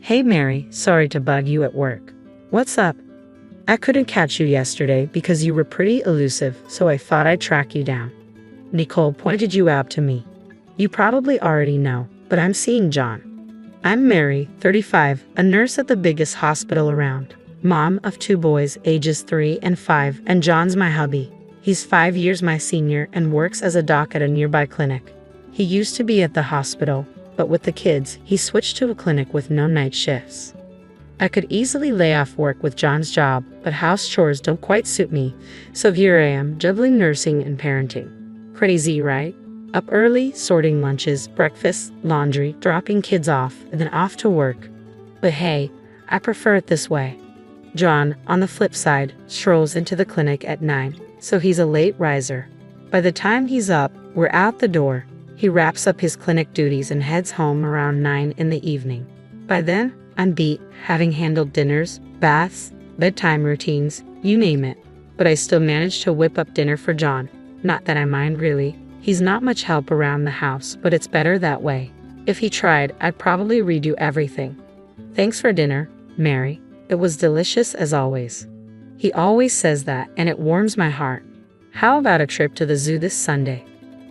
Hey Mary, sorry to bug you at work. What's up? I couldn't catch you yesterday because you were pretty elusive, so I thought I'd track you down. Nicole pointed you out to me. You probably already know, but I'm seeing John. I'm Mary, 35, a nurse at the biggest hospital around. Mom of 2 boys, ages 3 and 5, and John's my hubby. He's 5 years my senior and works as a doc at a nearby clinic. He used to be at the hospital, but with the kids, he switched to a clinic with no night shifts. I could easily lay off work with John's job, but house chores don't quite suit me, so here I am, juggling nursing and parenting. Crazy, right? Up early, sorting lunches, breakfast, laundry, dropping kids off, and then off to work. But hey, I prefer it this way. John, on the flip side, strolls into the clinic at 9, so he's a late riser. By the time he's up, we're out the door. He wraps up his clinic duties and heads home around 9 in the evening. By then, I'm beat, having handled dinners, baths, bedtime routines, you name it. But I still manage to whip up dinner for John. Not that I mind really. He's not much help around the house, but it's better that way. If he tried, I'd probably redo everything. Thanks for dinner, Mary. It was delicious as always. He always says that, and it warms my heart. How about a trip to the zoo this Sunday?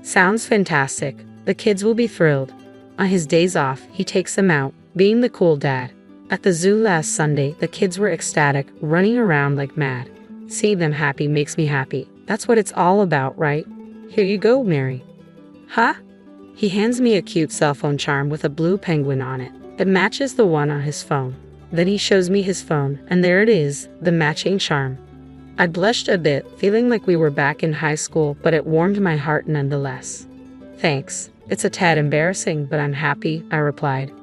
Sounds fantastic. The kids will be thrilled. On his days off, he takes them out, being the cool dad. At the zoo last Sunday, the kids were ecstatic, running around like mad. Seeing them happy makes me happy. That's what it's all about, right? Here you go, Mary. Huh? He hands me a cute cell phone charm with a blue penguin on it. It matches the one on his phone. Then he shows me his phone, and there it is, the matching charm. I blushed a bit, feeling like we were back in high school, but it warmed my heart nonetheless. Thanks. It's a tad embarrassing, but I'm happy, I replied.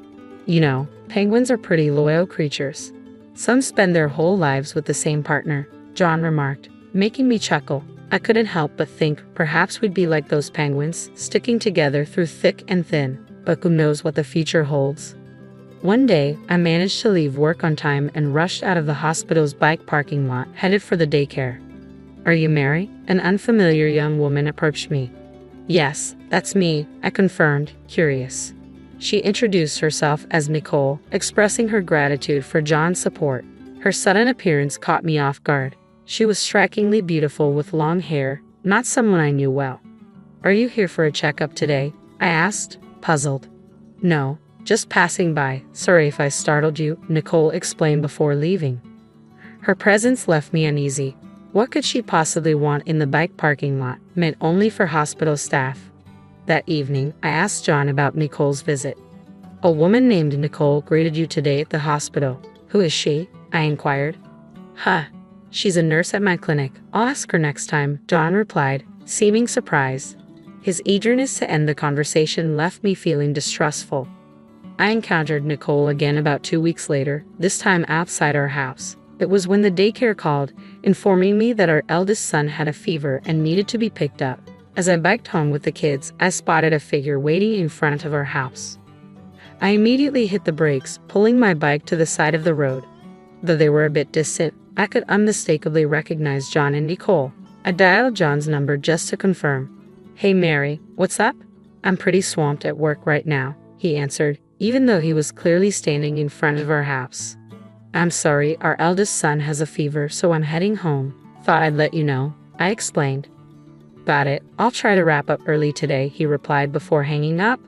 You know, penguins are pretty loyal creatures. Some spend their whole lives with the same partner, John remarked, making me chuckle. I couldn't help but think perhaps we'd be like those penguins, sticking together through thick and thin, but who knows what the future holds. One day, I managed to leave work on time and rushed out of the hospital's bike parking lot, headed for the daycare. Are you Mary? An unfamiliar young woman approached me. Yes, that's me, I confirmed, curious. She introduced herself as Nicole, expressing her gratitude for John's support. Her sudden appearance caught me off guard. She was strikingly beautiful with long hair, not someone I knew well. Are you here for a checkup today? I asked, puzzled. No. Just passing by. Sorry if I startled you, Nicole explained before leaving. Her presence left me uneasy. What could she possibly want in the bike parking lot, meant only for hospital staff? That evening, I asked John about Nicole's visit. A woman named Nicole greeted you today at the hospital. Who is she? I inquired. Huh. She's a nurse at my clinic. I'll ask her next time, John replied, seeming surprised. His eagerness to end the conversation left me feeling distrustful. I encountered Nicole again about 2 weeks later, this time outside our house. It was when the daycare called, informing me that our eldest son had a fever and needed to be picked up. As I biked home with the kids, I spotted a figure waiting in front of our house. I immediately hit the brakes, pulling my bike to the side of the road. Though they were a bit distant, I could unmistakably recognize John and Nicole. I dialed John's number just to confirm. Hey Mary, what's up? I'm pretty swamped at work right now, he answered, even though he was clearly standing in front of our house. I'm sorry, our eldest son has a fever, so I'm heading home. Thought I'd let you know, I explained. Got it. I'll try to wrap up early today, he replied before hanging up.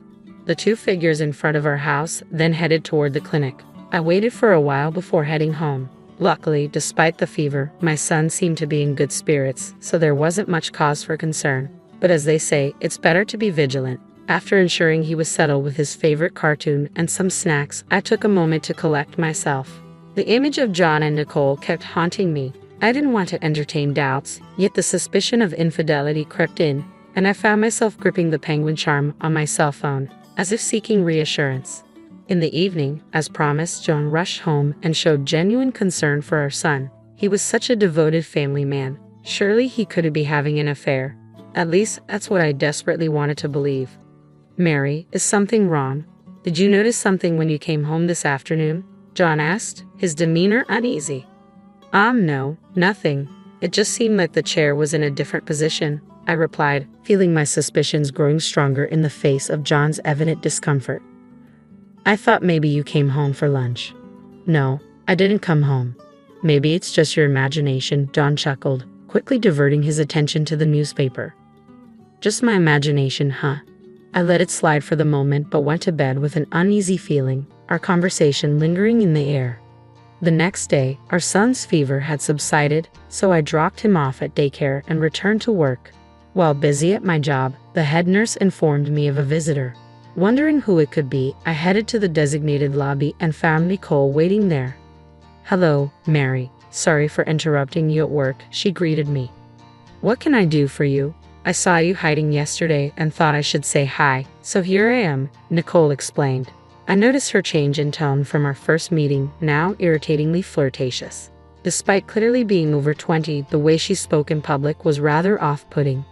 The two figures in front of our house then headed toward the clinic. I waited for a while before heading home. Luckily, despite the fever, my son seemed to be in good spirits, so there wasn't much cause for concern. But as they say, it's better to be vigilant. After ensuring he was settled with his favorite cartoon and some snacks, I took a moment to collect myself. The image of John and Nicole kept haunting me. I didn't want to entertain doubts, yet the suspicion of infidelity crept in, and I found myself gripping the penguin charm on my cell phone, as if seeking reassurance. In the evening, as promised, John rushed home and showed genuine concern for our son. He was such a devoted family man. Surely he couldn't be having an affair. At least, that's what I desperately wanted to believe. Mary, is something wrong? Did you notice something when you came home this afternoon? John asked, his demeanor uneasy. No, nothing. It just seemed like the chair was in a different position, I replied, feeling my suspicions growing stronger in the face of John's evident discomfort. I thought maybe you came home for lunch. No, I didn't come home. Maybe it's just your imagination, John chuckled, quickly diverting his attention to the newspaper. Just my imagination, huh? I let it slide for the moment but went to bed with an uneasy feeling, our conversation lingering in the air. The next day, our son's fever had subsided, so I dropped him off at daycare and returned to work. While busy at my job, the head nurse informed me of a visitor. Wondering who it could be, I headed to the designated lobby and found Nicole waiting there. "Hello, Mary. Sorry for interrupting you at work," she greeted me. "What can I do for you? I saw you hiding yesterday and thought I should say hi, so here I am," Nicole explained. I noticed her change in tone from our first meeting, now irritatingly flirtatious. Despite clearly being over 20, the way she spoke in public was rather off-putting.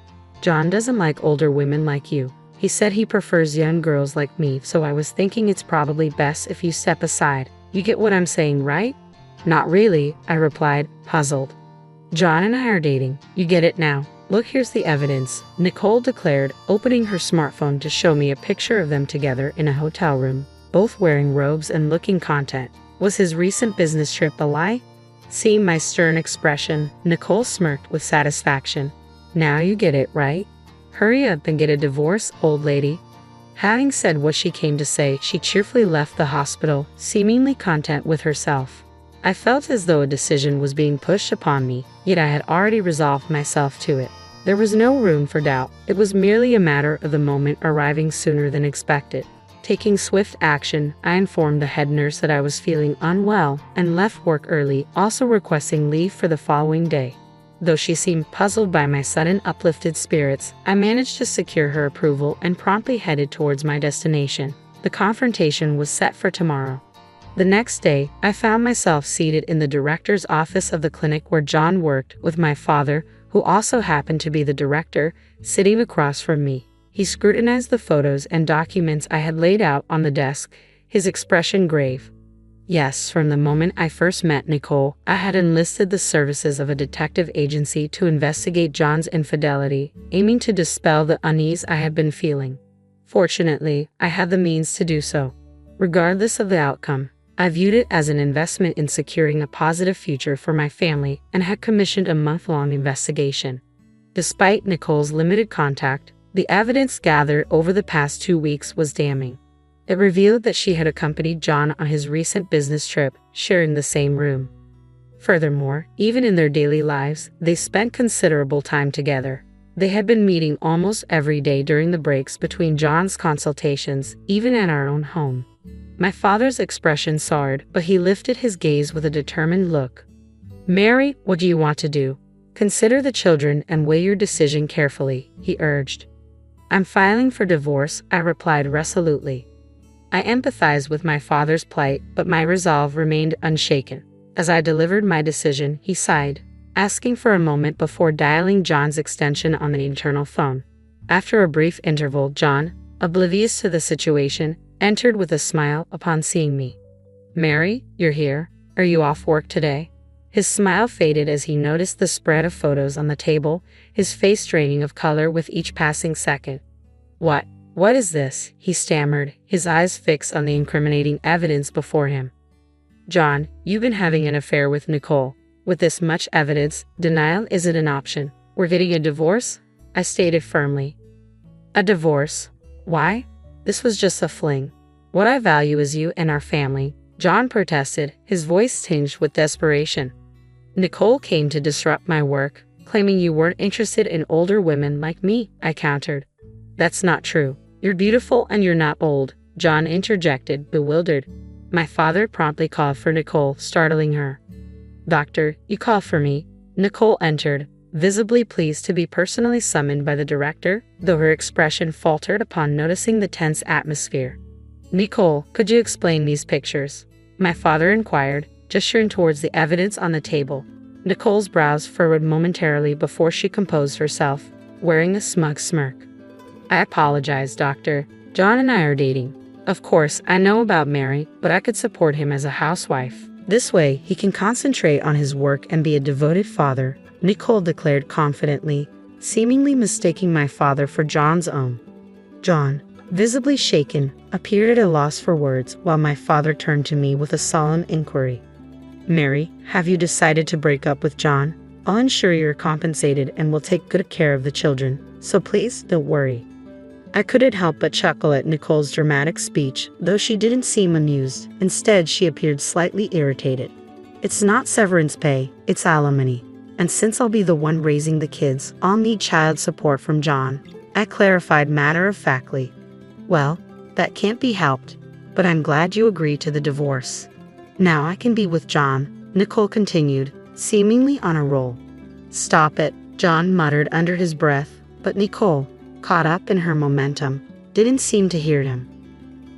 "John doesn't like older women like you. He said he prefers young girls like me, so I was thinking it's probably best if you step aside. You get what I'm saying, right?" "Not really," I replied, puzzled. "John and I are dating. You get it now. Look, here's the evidence," Nicole declared, opening her smartphone to show me a picture of them together in a hotel room, both wearing robes and looking content. Was his recent business trip a lie? Seeing my stern expression, Nicole smirked with satisfaction. "Now you get it, right? Hurry up and get a divorce, old lady." Having said what she came to say, she cheerfully left the hospital, seemingly content with herself. I felt as though a decision was being pushed upon me, yet I had already resolved myself to it. There was no room for doubt. It was merely a matter of the moment arriving sooner than expected. Taking swift action, I informed the head nurse that I was feeling unwell and left work early, also requesting leave for the following day. Though she seemed puzzled by my sudden uplifted spirits, I managed to secure her approval and promptly headed towards my destination. The confrontation was set for tomorrow. The next day, I found myself seated in the director's office of the clinic where John worked, with my father, who also happened to be the director, sitting across from me. He scrutinized the photos and documents I had laid out on the desk, his expression grave. Yes, from the moment I first met Nicole, I had enlisted the services of a detective agency to investigate John's infidelity, aiming to dispel the unease I had been feeling. Fortunately, I had the means to do so. Regardless of the outcome, I viewed it as an investment in securing a positive future for my family and had commissioned a month-long investigation. Despite Nicole's limited contact, the evidence gathered over the past 2 weeks was damning. It revealed that she had accompanied John on his recent business trip, sharing the same room. Furthermore, even in their daily lives, they spent considerable time together. They had been meeting almost every day during the breaks between John's consultations, even at our own home. My father's expression soured, but he lifted his gaze with a determined look. "Mary, what do you want to do? Consider the children and weigh your decision carefully," he urged. "I'm filing for divorce," I replied resolutely. I empathized with my father's plight, but my resolve remained unshaken. As I delivered my decision, he sighed, asking for a moment before dialing John's extension on the internal phone. After a brief interval, John, oblivious to the situation, entered with a smile upon seeing me. "Mary, you're here. Are you off work today?" His smile faded as he noticed the spread of photos on the table, his face draining of color with each passing second. What is this?" he stammered, his eyes fixed on the incriminating evidence before him. "John, you've been having an affair with Nicole. With this much evidence, denial isn't an option. We're getting a divorce?" I stated firmly. "A divorce? Why? This was just a fling. What I value is you and our family," John protested, his voice tinged with desperation. "Nicole came to disrupt my work, claiming you weren't interested in older women like me," I countered. "That's not true. You're beautiful and you're not old," John interjected, bewildered. My father promptly called for Nicole, startling her. "Doctor, you call for me." Nicole entered, visibly pleased to be personally summoned by the director, though her expression faltered upon noticing the tense atmosphere. "Nicole, could you explain these pictures?" my father inquired, gesturing towards the evidence on the table. Nicole's brows furrowed momentarily before she composed herself, wearing a smug smirk. "I apologize, doctor. John and I are dating. Of course, I know about Mary, but I could support him as a housewife. This way, he can concentrate on his work and be a devoted father," Nicole declared confidently, seemingly mistaking my father for John's own. "John, visibly shaken, appeared at a loss for words while my father turned to me with a solemn inquiry. Mary, have you decided to break up with John? I'll ensure you're compensated and will take good care of the children, so please don't worry. I couldn't help but chuckle at Nicole's dramatic speech, though she didn't seem amused. Instead, she appeared slightly irritated. It's not severance pay, it's alimony. And since I'll be the one raising the kids, I'll need child support from John, I clarified matter-of-factly. Well, that can't be helped, but I'm glad you agreed to the divorce. Now I can be with John, Nicole continued, seemingly on a roll. Stop it, John muttered under his breath, but Nicole, caught up in her momentum, didn't seem to hear him.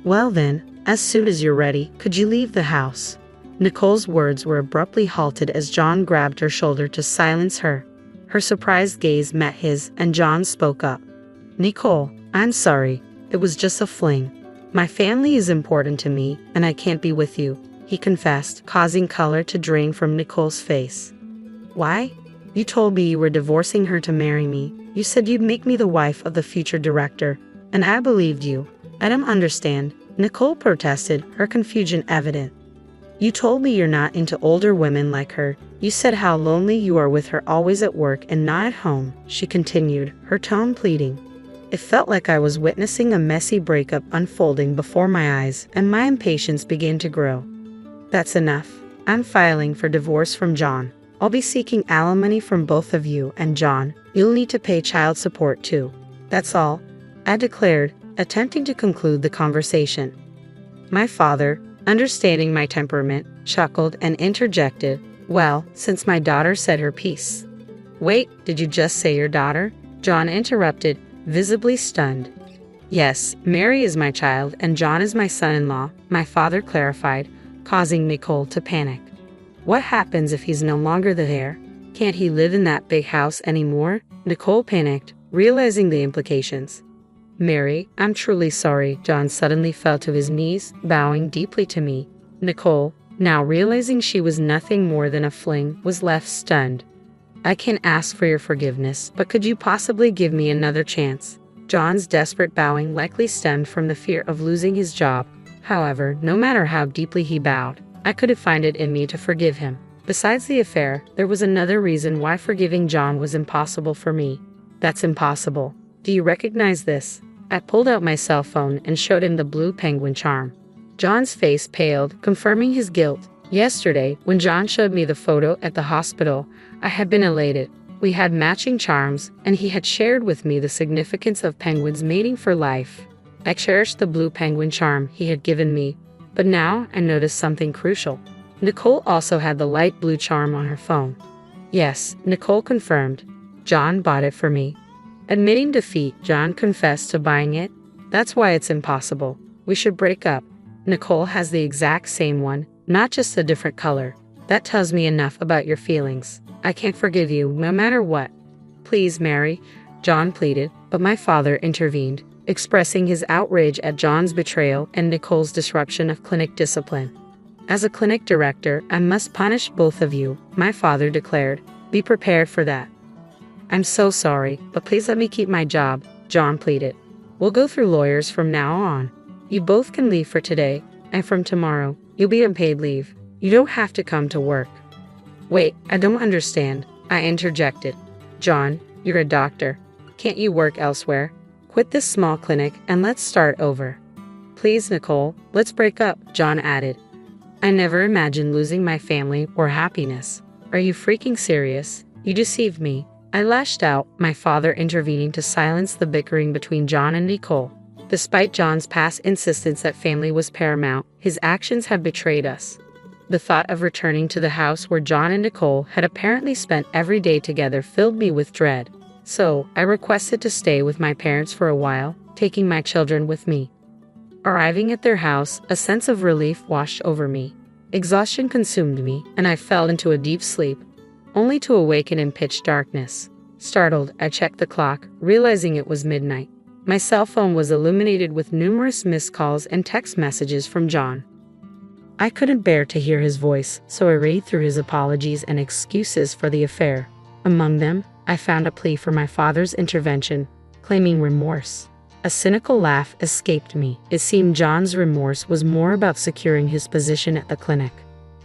Well then, as soon as you're ready, could you leave the house? Nicole's words were abruptly halted as John grabbed her shoulder to silence her. Her surprised gaze met his, and John spoke up. Nicole, I'm sorry, it was just a fling. My family is important to me, and I can't be with you, he confessed, causing color to drain from Nicole's face. Why? You told me you were divorcing her to marry me. You said you'd make me the wife of the future director, and I believed you. I don't understand, Nicole protested, her confusion evident. You told me you're not into older women like her. You said how lonely you are with her always at work and not at home, she continued, her tone pleading. It felt like I was witnessing a messy breakup unfolding before my eyes, and my impatience began to grow. That's enough. I'm filing for divorce from John. I'll be seeking alimony from both of you, and John, you'll need to pay child support too. That's all, I declared, attempting to conclude the conversation. My father, understanding my temperament, chuckled and interjected, well, since my daughter said her piece. Wait, did you just say your daughter? John interrupted, visibly stunned. Yes, Mary is my child and John is my son-in-law, my father clarified, causing Nicole to panic. What happens if he's no longer the heir? Can't he live in that big house anymore? Nicole panicked, realizing the implications. Mary, I'm truly sorry. John suddenly fell to his knees, bowing deeply to me. Nicole, now realizing she was nothing more than a fling, was left stunned. I can't ask for your forgiveness, but could you possibly give me another chance? John's desperate bowing likely stemmed from the fear of losing his job. However, no matter how deeply he bowed, I couldn't find it in me to forgive him. Besides the affair, there was another reason why forgiving John was impossible for me. That's impossible. Do you recognize this? I pulled out my cell phone and showed him the blue penguin charm. John's face paled, confirming his guilt. Yesterday, when John showed me the photo at the hospital, I had been elated. We had matching charms, and he had shared with me the significance of penguins mating for life. I cherished the blue penguin charm he had given me, but now I noticed something crucial. Nicole also had the light blue charm on her phone. Yes, Nicole confirmed. John bought it for me. Admitting defeat, John confessed to buying it. That's why it's impossible. We should break up. Nicole has the exact same one, not just a different color. That tells me enough about your feelings. I can't forgive you, no matter what. Please, Mary, John pleaded, but my father intervened, expressing his outrage at John's betrayal and Nicole's disruption of clinic discipline. As a clinic director, I must punish both of you, my father declared. Be prepared for that. I'm so sorry, but please let me keep my job, John pleaded. We'll go through lawyers from now on. You both can leave for today, and from tomorrow, you'll be on paid leave. You don't have to come to work. Wait, I don't understand, I interjected. John, you're a doctor. Can't you work elsewhere? Quit this small clinic and let's start over. Please, Nicole, let's break up, John added. I never imagined losing my family or happiness. Are you freaking serious? You deceived me. I lashed out, my father intervening to silence the bickering between John and Nicole. Despite John's past insistence that family was paramount, his actions have betrayed us. The thought of returning to the house where John and Nicole had apparently spent every day together filled me with dread. So, I requested to stay with my parents for a while, taking my children with me. Arriving at their house, a sense of relief washed over me. Exhaustion consumed me, and I fell into a deep sleep, only to awaken in pitch darkness. Startled, I checked the clock, realizing it was midnight. My cell phone was illuminated with numerous missed calls and text messages from John. I couldn't bear to hear his voice, so I read through his apologies and excuses for the affair. Among them, I found a plea for my father's intervention, claiming remorse. A cynical laugh escaped me. It seemed John's remorse was more about securing his position at the clinic.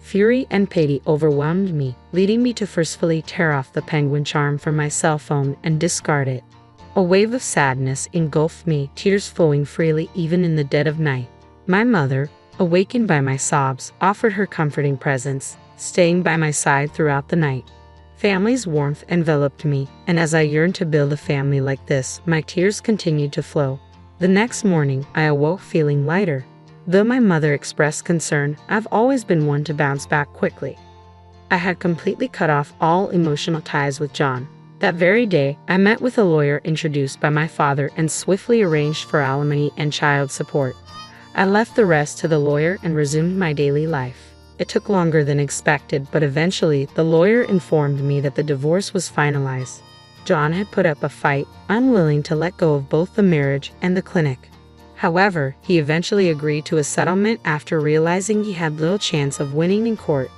Fury and pity overwhelmed me, leading me to forcefully tear off the penguin charm from my cell phone and discard it. A wave of sadness engulfed me, tears flowing freely even in the dead of night. My mother, awakened by my sobs, offered her comforting presence, staying by my side throughout the night. Family's warmth enveloped me, and as I yearned to build a family like this, my tears continued to flow. The next morning, I awoke feeling lighter. Though my mother expressed concern, I've always been one to bounce back quickly. I had completely cut off all emotional ties with John. That very day, I met with a lawyer introduced by my father and swiftly arranged for alimony and child support. I left the rest to the lawyer and resumed my daily life. It took longer than expected, but eventually, the lawyer informed me that the divorce was finalized. John had put up a fight, unwilling to let go of both the marriage and the clinic. However, he eventually agreed to a settlement after realizing he had little chance of winning in court.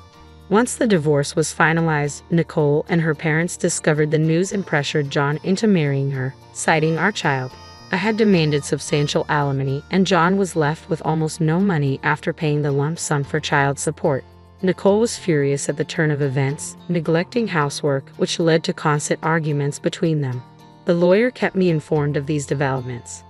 Once the divorce was finalized, Nicole and her parents discovered the news and pressured John into marrying her, citing our child. I had demanded substantial alimony, and John was left with almost no money after paying the lump sum for child support. Nicole was furious at the turn of events, neglecting housework, which led to constant arguments between them. The lawyer kept me informed of these developments.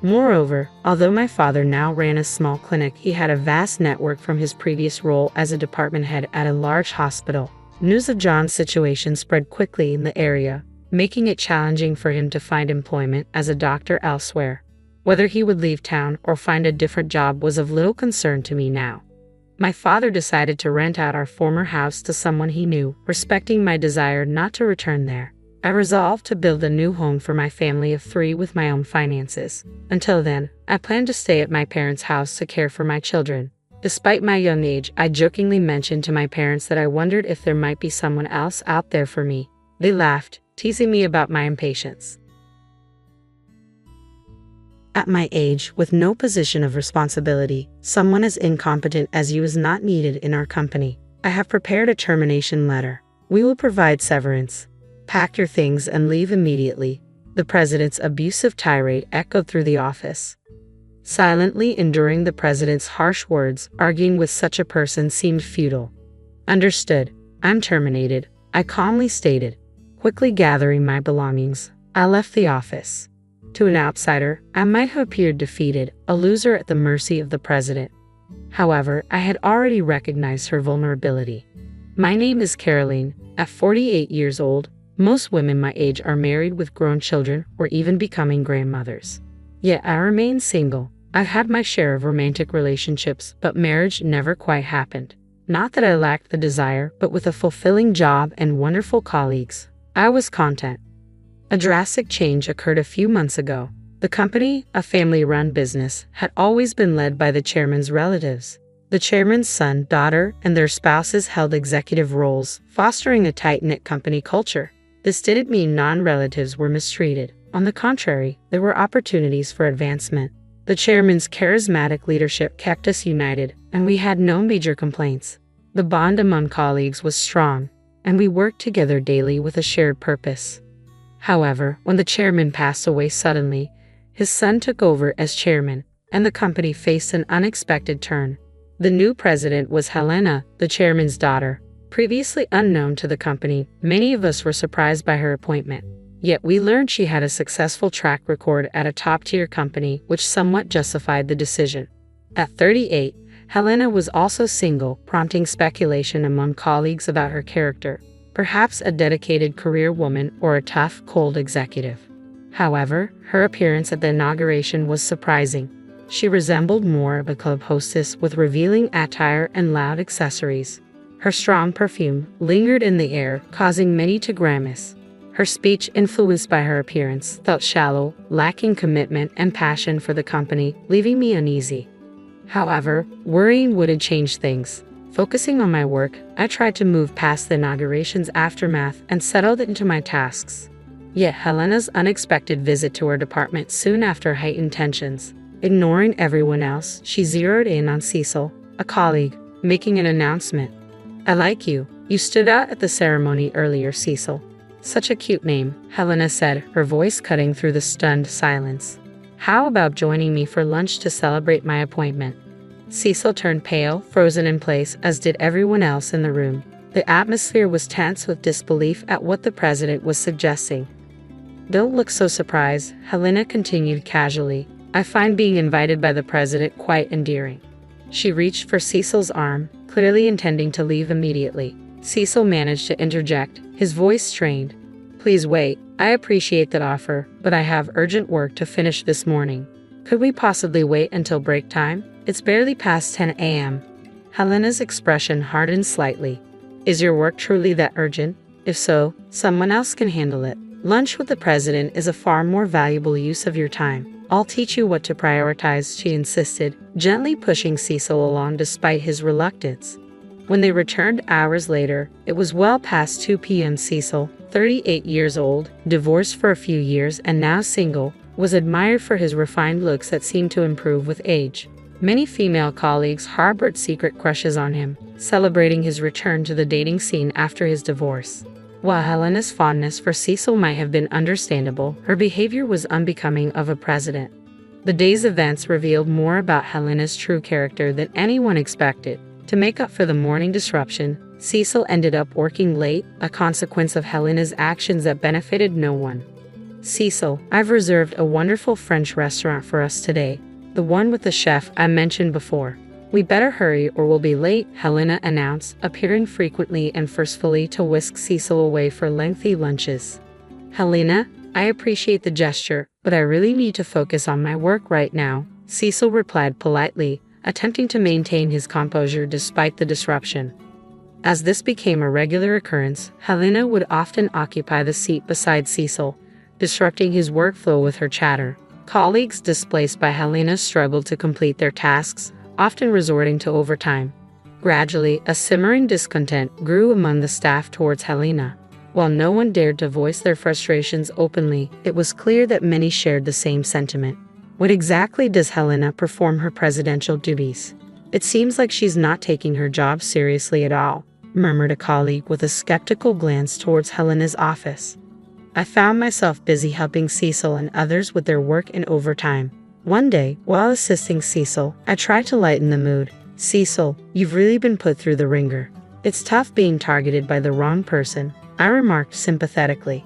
Moreover, although my father now ran a small clinic, he had a vast network from his previous role as a department head at a large hospital. News of John's situation spread quickly in the area, making it challenging for him to find employment as a doctor elsewhere. Whether he would leave town or find a different job was of little concern to me now. My father decided to rent out our former house to someone he knew, respecting my desire not to return there. I resolved to build a new home for my family of 3 with my own finances. Until then, I planned to stay at my parents' house to care for my children. Despite my young age, I jokingly mentioned to my parents that I wondered if there might be someone else out there for me. They laughed, teasing me about my impatience. At my age, with no position of responsibility, someone as incompetent as you is not needed in our company. I have prepared a termination letter. We will provide severance. Pack your things and leave immediately. The president's abusive tirade echoed through the office. Silently enduring the president's harsh words, arguing with such a person seemed futile. Understood. I'm terminated, I calmly stated. Quickly gathering my belongings, I left the office. To an outsider, I might have appeared defeated, a loser at the mercy of the president. However, I had already recognized her vulnerability. My name is Caroline. At 48 years old, most women my age are married with grown children or even becoming grandmothers. Yet I remain single. I've had my share of romantic relationships, but marriage never quite happened. Not that I lacked the desire, but with a fulfilling job and wonderful colleagues, I was content. A drastic change occurred a few months ago. The company, a family-run business, had always been led by the chairman's relatives. The chairman's son, daughter, and their spouses held executive roles, fostering a tight-knit company culture. This didn't mean non-relatives were mistreated. On the contrary, there were opportunities for advancement. The chairman's charismatic leadership kept us united, and we had no major complaints. The bond among colleagues was strong, and we worked together daily with a shared purpose. However, when the chairman passed away suddenly, his son took over as chairman, and the company faced an unexpected turn. The new president was Helena, the chairman's daughter. Previously unknown to the company, many of us were surprised by her appointment. Yet we learned she had a successful track record at a top-tier company, which somewhat justified the decision. At 38, Helena was also single, prompting speculation among colleagues about her character. Perhaps a dedicated career woman or a tough, cold executive. However, her appearance at the inauguration was surprising. She resembled more of a club hostess with revealing attire and loud accessories. Her strong perfume lingered in the air, causing many to grimace. Her speech, influenced by her appearance, felt shallow, lacking commitment and passion for the company, leaving me uneasy. However, worrying wouldn't change things. Focusing on my work, I tried to move past the inauguration's aftermath and settled into my tasks. Yet Helena's unexpected visit to our department soon after heightened tensions. Ignoring everyone else, she zeroed in on Cecil, a colleague, making an announcement. "I like you. You stood out at the ceremony earlier, Cecil." "Such a cute name," Helena said, her voice cutting through the stunned silence. How about joining me for lunch to celebrate my appointment? Cecil turned pale, frozen in place, as did everyone else in the room. The atmosphere was tense with disbelief at what the president was suggesting. Don't look so surprised, Helena continued casually. I find being invited by the president quite endearing. She reached for Cecil's arm, clearly intending to leave immediately. Cecil managed to interject, his voice strained. Please wait, I appreciate that offer, but I have urgent work to finish this morning. Could we possibly wait until break time? It's barely past 10 a.m. Helena's expression hardened slightly. Is your work truly that urgent? If so, someone else can handle it. Lunch with the president is a far more valuable use of your time. I'll teach you what to prioritize, she insisted, gently pushing Cecil along despite his reluctance. When they returned hours later, it was well past 2 p.m. Cecil, 38 years old, divorced for a few years and now single, was admired for his refined looks that seemed to improve with age. Many female colleagues harbored secret crushes on him, celebrating his return to the dating scene after his divorce. While Helena's fondness for Cecil might have been understandable, her behavior was unbecoming of a president. The day's events revealed more about Helena's true character than anyone expected. To make up for the morning disruption, Cecil ended up working late, a consequence of Helena's actions that benefited no one. Cecil, I've reserved a wonderful French restaurant for us today, the one with the chef I mentioned before. We better hurry or we'll be late, Helena announced, appearing frequently and forcefully to whisk Cecil away for lengthy lunches. Helena, I appreciate the gesture, but I really need to focus on my work right now, Cecil replied politely, attempting to maintain his composure despite the disruption. As this became a regular occurrence, Helena would often occupy the seat beside Cecil, disrupting his workflow with her chatter. Colleagues displaced by Helena struggled to complete their tasks, often resorting to overtime. Gradually, a simmering discontent grew among the staff towards Helena. While no one dared to voice their frustrations openly, it was clear that many shared the same sentiment. When exactly does Helena perform her presidential duties? It seems like she's not taking her job seriously at all, murmured a colleague with a skeptical glance towards Helena's office. I found myself busy helping Cecil and others with their work in overtime. One day, while assisting Cecil, I tried to lighten the mood. Cecil, you've really been put through the ringer. It's tough being targeted by the wrong person, I remarked sympathetically.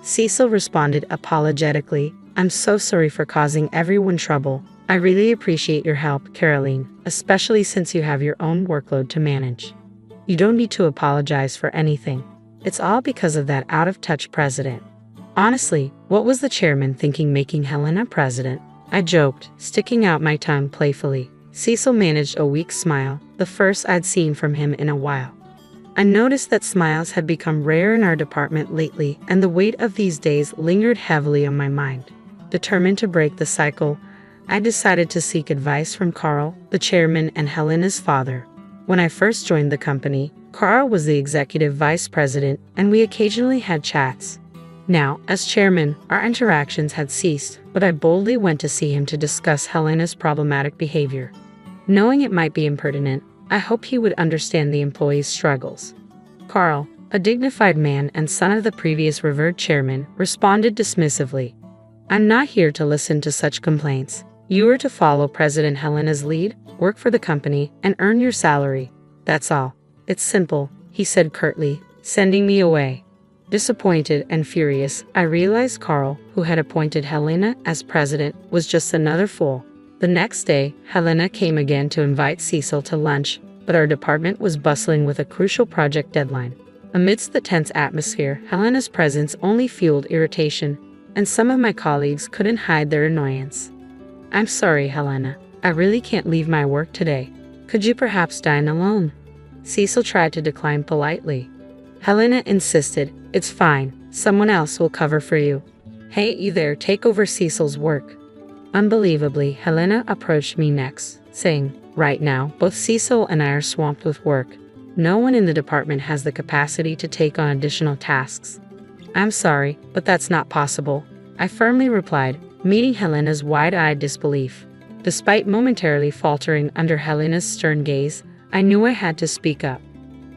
Cecil responded apologetically, I'm so sorry for causing everyone trouble. I really appreciate your help, Caroline, especially since you have your own workload to manage. You don't need to apologize for anything. It's all because of that out-of-touch president. Honestly, what was the chairman thinking making Helena president? I joked, sticking out my tongue playfully. Cecil managed a weak smile, the first I'd seen from him in a while. I noticed that smiles had become rare in our department lately, and the weight of these days lingered heavily on my mind. Determined to break the cycle, I decided to seek advice from Carl, the chairman and Helena's father. When I first joined the company, Carl was the executive vice president, and we occasionally had chats. Now, as chairman, our interactions had ceased, but I boldly went to see him to discuss Helena's problematic behavior. Knowing it might be impertinent, I hoped he would understand the employees' struggles. Carl, a dignified man and son of the previous revered chairman, responded dismissively. I'm not here to listen to such complaints. You are to follow President Helena's lead, work for the company, and earn your salary. That's all. It's simple, he said curtly, sending me away. Disappointed and furious, I realized Carl, who had appointed Helena as president, was just another fool. The next day, Helena came again to invite Cecil to lunch, but our department was bustling with a crucial project deadline. Amidst the tense atmosphere, Helena's presence only fueled irritation, and some of my colleagues couldn't hide their annoyance. I'm sorry, Helena. I really can't leave my work today. Could you perhaps dine alone? Cecil tried to decline politely. Helena insisted, it's fine. Someone else will cover for you. Hey, you there, take over Cecil's work. Unbelievably, Helena approached me next, saying, right now, both Cecil and I are swamped with work. No one in the department has the capacity to take on additional tasks. I'm sorry, but that's not possible, I firmly replied, meeting Helena's wide-eyed disbelief. Despite momentarily faltering under Helena's stern gaze, I knew I had to speak up.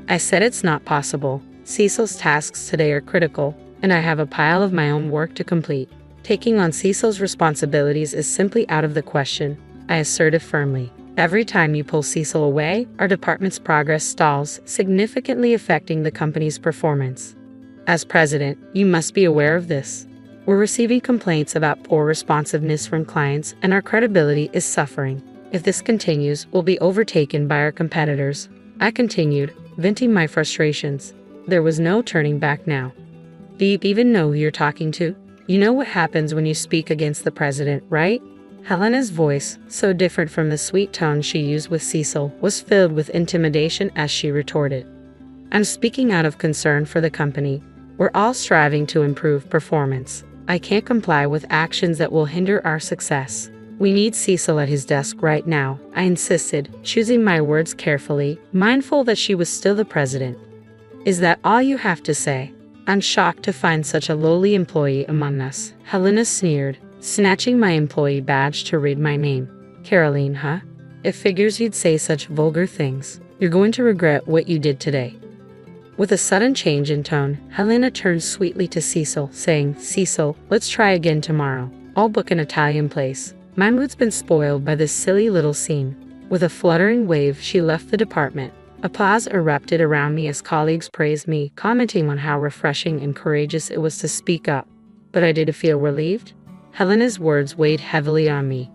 I said it's not possible. Cecil's tasks today are critical, and I have a pile of my own work to complete. Taking on Cecil's responsibilities is simply out of the question, I asserted firmly. Every time you pull Cecil away, our department's progress stalls, significantly affecting the company's performance. As president, you must be aware of this. We're receiving complaints about poor responsiveness from clients, and our credibility is suffering. If this continues, we'll be overtaken by our competitors. I continued, venting my frustrations. There was no turning back now. Do you even know who you're talking to? You know what happens when you speak against the president, right? Helena's voice, so different from the sweet tone she used with Cecil, was filled with intimidation as she retorted. I'm speaking out of concern for the company. We're all striving to improve performance. I can't comply with actions that will hinder our success. We need Cecil at his desk right now, I insisted, choosing my words carefully, mindful that she was still the president. Is that all you have to say? I'm shocked to find such a lowly employee among us, Helena sneered, snatching my employee badge to read my name. Caroline, huh? It figures you'd say such vulgar things. You're going to regret what you did today. With a sudden change in tone, Helena turned sweetly to Cecil, saying, Cecil, let's try again tomorrow. I'll book an Italian place. My mood's been spoiled by this silly little scene. With a fluttering wave, she left the department. Applause erupted around me as colleagues praised me, commenting on how refreshing and courageous it was to speak up. But I did feel relieved. Helena's words weighed heavily on me.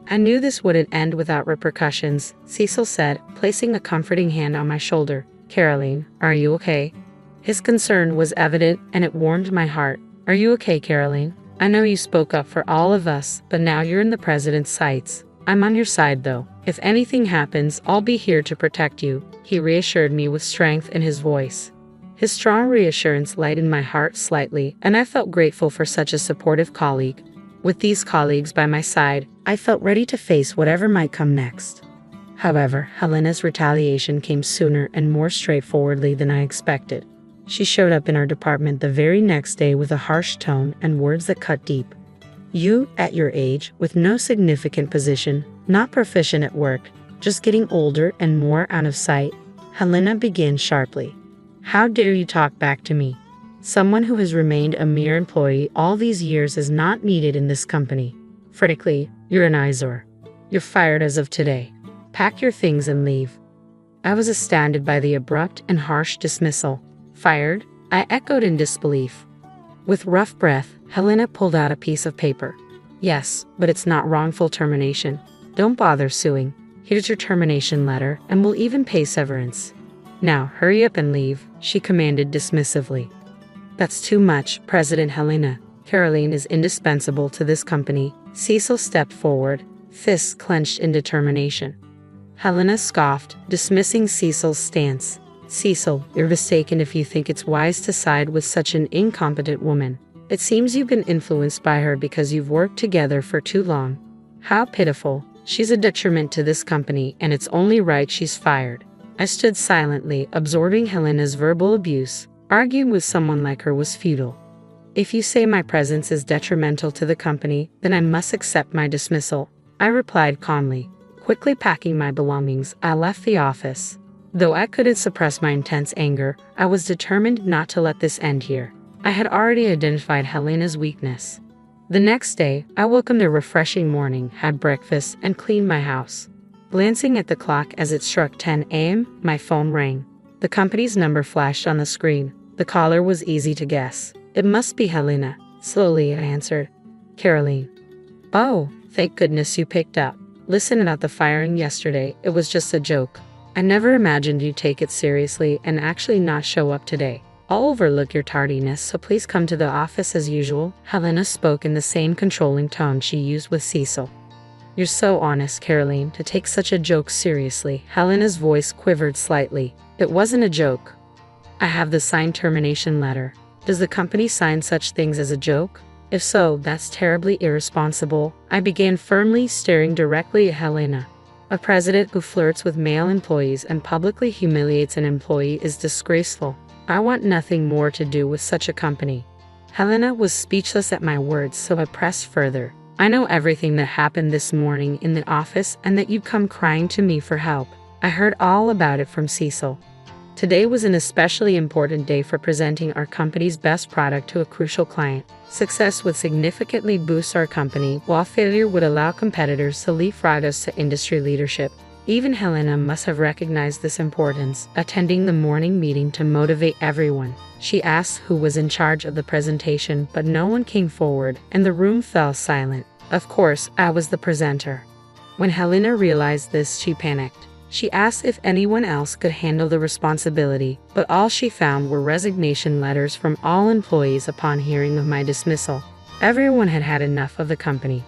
I knew this wouldn't end without repercussions, Cecil said, placing a comforting hand on my shoulder. Caroline, are you okay? His concern was evident, and it warmed my heart. Are you okay, Caroline? I know you spoke up for all of us, but now you're in the president's sights. I'm on your side, though. If anything happens, I'll be here to protect you, he reassured me with strength in his voice. His strong reassurance lightened my heart slightly, and I felt grateful for such a supportive colleague. With these colleagues by my side, I felt ready to face whatever might come next. However, Helena's retaliation came sooner and more straightforwardly than I expected. She showed up in our department the very next day with a harsh tone and words that cut deep. You, at your age, with no significant position, not proficient at work, just getting older and more out of sight, Helena began sharply. How dare you talk back to me? Someone who has remained a mere employee all these years is not needed in this company. Frankly, you're an eyesore. You're fired as of today. Pack your things and leave. I was astounded by the abrupt and harsh dismissal. Fired? I echoed in disbelief. With rough breath, Helena pulled out a piece of paper. Yes, but it's not wrongful termination. Don't bother suing. Here's your termination letter, and we'll even pay severance. Now, hurry up and leave, she commanded dismissively. That's too much, President Helena. Caroline is indispensable to this company. Cecil stepped forward, fists clenched in determination. Helena scoffed, dismissing Cecil's stance. Cecil, you're mistaken if you think it's wise to side with such an incompetent woman. It seems you've been influenced by her because you've worked together for too long. How pitiful. She's a detriment to this company, and it's only right she's fired. I stood silently, absorbing Helena's verbal abuse. Arguing with someone like her was futile. If you say my presence is detrimental to the company, then I must accept my dismissal, I replied calmly. Quickly packing my belongings, I left the office. Though I couldn't suppress my intense anger, I was determined not to let this end here. I had already identified Helena's weakness. The next day, I welcomed a refreshing morning, had breakfast, and cleaned my house. Glancing at the clock as it struck 10 a.m., my phone rang. The company's number flashed on the screen. The caller was easy to guess. It must be Helena. Slowly, I answered. Caroline. Oh, thank goodness you picked up. Listen about the firing yesterday. It was just a joke. I never imagined you'd take it seriously and actually not show up today. I'll overlook your tardiness, so please come to the office as usual. Helena spoke in the same controlling tone she used with Cecil. You're so honest, Caroline, to take such a joke seriously. Helena's voice quivered slightly. It wasn't a joke. I have the signed termination letter. Does the company sign such things as a joke? If so, that's terribly irresponsible. I began firmly, staring directly at Helena. A president who flirts with male employees and publicly humiliates an employee is disgraceful. I want nothing more to do with such a company. Helena was speechless at my words, so I pressed further. I know everything that happened this morning in the office and that you'd come crying to me for help. I heard all about it from Cecil. Today was an especially important day for presenting our company's best product to a crucial client. Success would significantly boost our company, while failure would allow competitors to leapfrog us to industry leadership. Even Helena must have recognized this importance, attending the morning meeting to motivate everyone. She asked who was in charge of the presentation, but no one came forward, and the room fell silent. Of course, I was the presenter. When Helena realized this, she panicked. She asked if anyone else could handle the responsibility, but all she found were resignation letters from all employees upon hearing of my dismissal. Everyone had had enough of the company.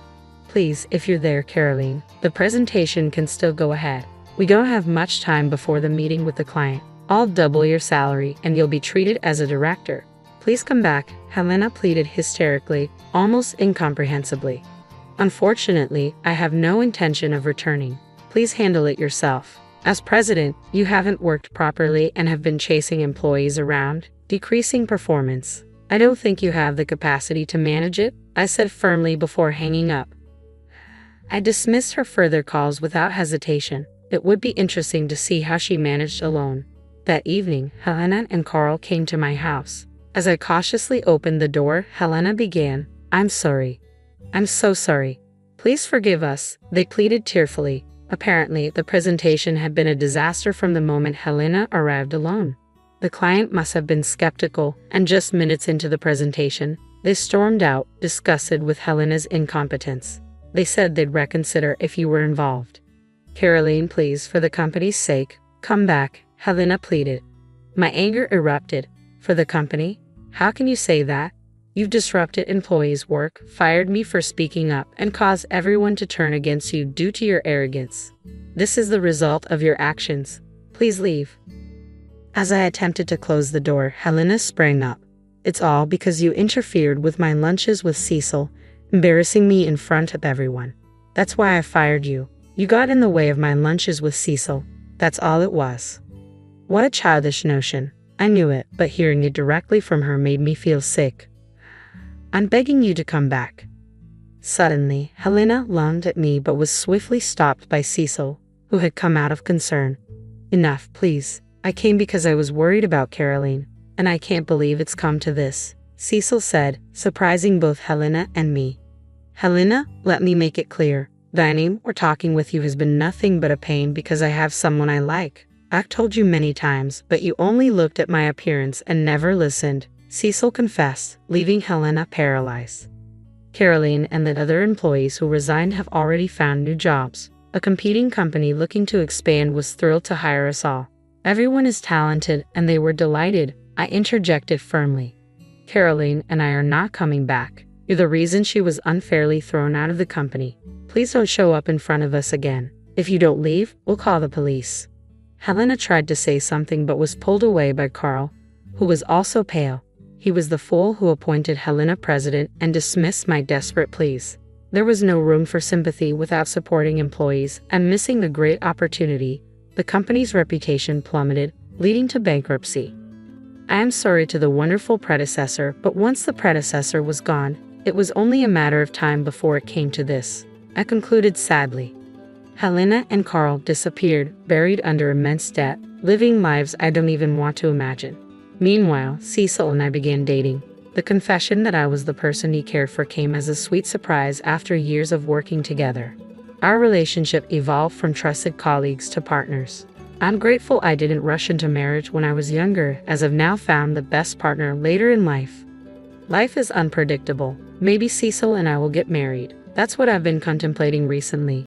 Please, if you're there, Caroline, the presentation can still go ahead. We don't have much time before the meeting with the client. I'll double your salary and you'll be treated as a director. Please come back, Helena pleaded hysterically, almost incomprehensibly. Unfortunately, I have no intention of returning. Please handle it yourself. As president, you haven't worked properly and have been chasing employees around, decreasing performance. I don't think you have the capacity to manage it, I said firmly before hanging up. I dismissed her further calls without hesitation. It would be interesting to see how she managed alone. That evening, Helena and Carl came to my house. As I cautiously opened the door, Helena began, "I'm sorry. I'm so sorry. Please forgive us," they pleaded tearfully. Apparently, the presentation had been a disaster from the moment Helena arrived alone. The client must have been skeptical, and just minutes into the presentation, they stormed out, disgusted with Helena's incompetence. They said they'd reconsider if you were involved. "Caroline, please, for the company's sake, come back," Helena pleaded. My anger erupted. "For the company? How can you say that? You've disrupted employees' work, fired me for speaking up, and caused everyone to turn against you due to your arrogance. This is the result of your actions. Please leave." As I attempted to close the door, Helena sprang up. "It's all because you interfered with my lunches with Cecil, embarrassing me in front of everyone. That's why I fired you. You got in the way of my lunches with Cecil. That's all it was." What a childish notion. I knew it, but hearing it directly from her made me feel sick. "I'm begging you to come back." Suddenly, Helena lunged at me but was swiftly stopped by Cecil, who had come out of concern. "Enough, please. I came because I was worried about Caroline, and I can't believe it's come to this," Cecil said, surprising both Helena and me. "Helena, let me make it clear. Dining or talking with you has been nothing but a pain because I have someone I like. I've told you many times, but you only looked at my appearance and never listened," Cecil confessed, leaving Helena paralyzed. Caroline and the other employees who resigned have already found new jobs. A competing company looking to expand was thrilled to hire us all. Everyone is talented, and they were delighted, I interjected firmly. "Caroline and I are not coming back. You're the reason she was unfairly thrown out of the company. Please don't show up in front of us again. If you don't leave, we'll call the police." Helena tried to say something but was pulled away by Carl, who was also pale. He was the fool who appointed Helena president and dismissed my desperate pleas. There was no room for sympathy without supporting employees, and missing the great opportunity, the company's reputation plummeted, leading to bankruptcy. I am sorry to the wonderful predecessor, but once the predecessor was gone, it was only a matter of time before it came to this, I concluded sadly. Helena and Carl disappeared, buried under immense debt, living lives I don't even want to imagine. Meanwhile, Cecil and I began dating. The confession that I was the person he cared for came as a sweet surprise after years of working together. Our relationship evolved from trusted colleagues to partners. I'm grateful I didn't rush into marriage when I was younger, as I've now found the best partner later in life. Life is unpredictable. Maybe Cecil and I will get married. That's what I've been contemplating recently.